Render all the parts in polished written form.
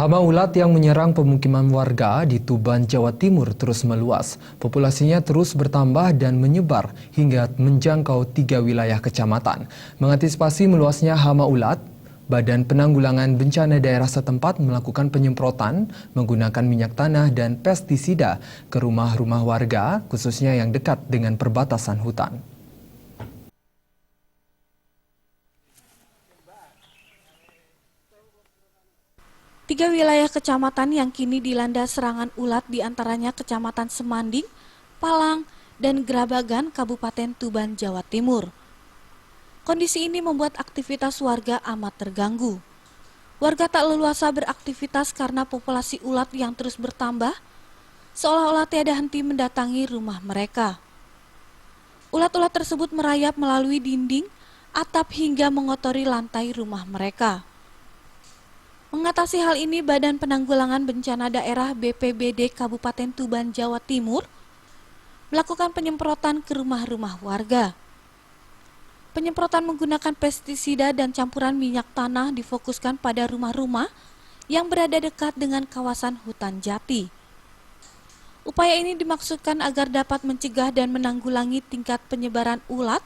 Hama ulat yang menyerang pemukiman warga di Tuban, Jawa Timur terus meluas. Populasinya terus bertambah dan menyebar hingga menjangkau 3 wilayah kecamatan. Mengantisipasi meluasnya hama ulat, Badan Penanggulangan Bencana Daerah setempat melakukan penyemprotan menggunakan minyak tanah dan pestisida ke rumah-rumah warga, khususnya yang dekat dengan perbatasan hutan. Tiga wilayah kecamatan yang kini dilanda serangan ulat diantaranya Kecamatan Semanding, Palang, dan Grabagan, Kabupaten Tuban, Jawa Timur. Kondisi ini membuat aktivitas warga amat terganggu. Warga tak leluasa beraktivitas karena populasi ulat yang terus bertambah, seolah-olah tiada henti mendatangi rumah mereka. Ulat-ulat tersebut merayap melalui dinding, atap hingga mengotori lantai rumah mereka. Mengatasi hal ini, Badan Penanggulangan Bencana Daerah BPBD Kabupaten Tuban, Jawa Timur melakukan penyemprotan ke rumah-rumah warga. Penyemprotan menggunakan pestisida dan campuran minyak tanah difokuskan pada rumah-rumah yang berada dekat dengan kawasan hutan jati. Upaya ini dimaksudkan agar dapat mencegah dan menanggulangi tingkat penyebaran ulat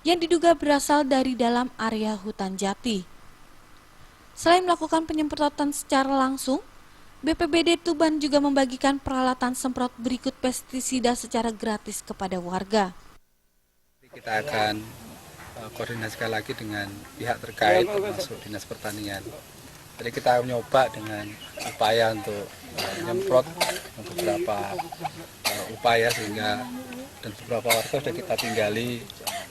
yang diduga berasal dari dalam area hutan jati. Selain melakukan penyemprotan secara langsung, BPBD Tuban juga membagikan peralatan semprot berikut pestisida secara gratis kepada warga. Kita akan koordinasikan lagi dengan pihak terkait, termasuk Dinas Pertanian. Jadi kita mencoba dengan upaya untuk menyemprot beberapa upaya sehingga dan beberapa warga sudah kita tinggali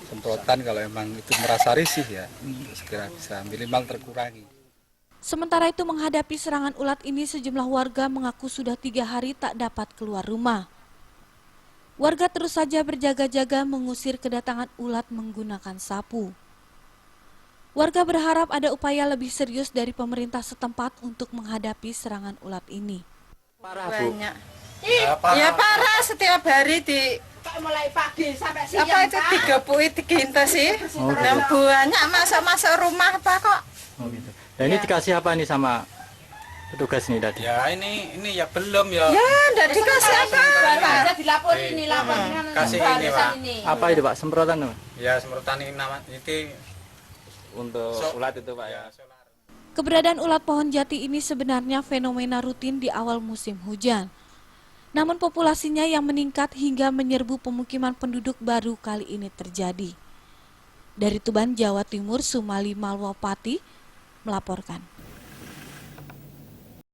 semprotan kalau memang itu merasa risih ya, segera bisa minimal terkurangi. Sementara itu menghadapi serangan ulat ini sejumlah warga mengaku sudah 3 hari tak dapat keluar rumah. Warga terus saja berjaga-jaga mengusir kedatangan ulat menggunakan sapu. Warga berharap ada upaya lebih serius dari pemerintah setempat untuk menghadapi serangan ulat ini. Parah, Bu. Banyak. Ya parah, setiap hari mulai pagi sampai siang. Apa itu 3 kinta sih? Dan banyak masuk rumah apa kok? Oh gitu. Nah ini dikasih apa nih sama petugas nih tadi? Ya ini ya belum ya. Ya udah dikasih apa? Ada dilaporin ini laporan kasih ini Pak. Apa itu Pak? Semprotan Pak? Ya semprotan ini nama itu Untuk ulat itu Pak ya? Keberadaan ulat pohon jati ini sebenarnya fenomena rutin di awal musim hujan. Namun populasinya yang meningkat hingga menyerbu pemukiman penduduk baru kali ini terjadi. Dari Tuban, Jawa Timur, Sumali Malwapati melaporkan.